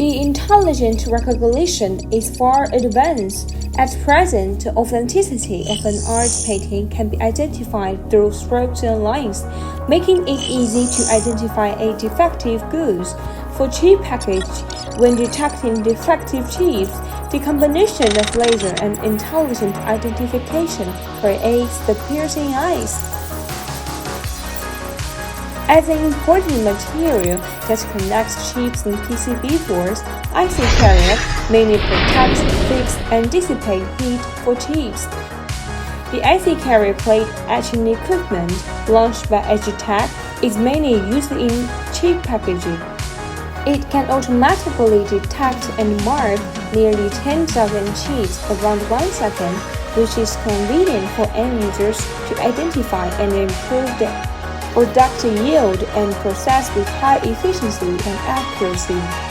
The intelligent recognition is far advanced. At present, the authenticity of an art painting can be identified through strokes and lines, making it easy to identify a defective goods. For chip package, when detecting defective chips, the combination of laser and intelligent identification creates the piercing eyes. As an important material that connects chips and PCB boards, IC carrier mainly protects, fix, and dissipate heat for chips. The IC carrier plate etching equipment launched by HGTECH is mainly used in chip packaging. It can automatically detect and mark nearly 10,000 chips around 1 second, which is convenient for end users to identify and improve the product yield and process with high efficiency and accuracy.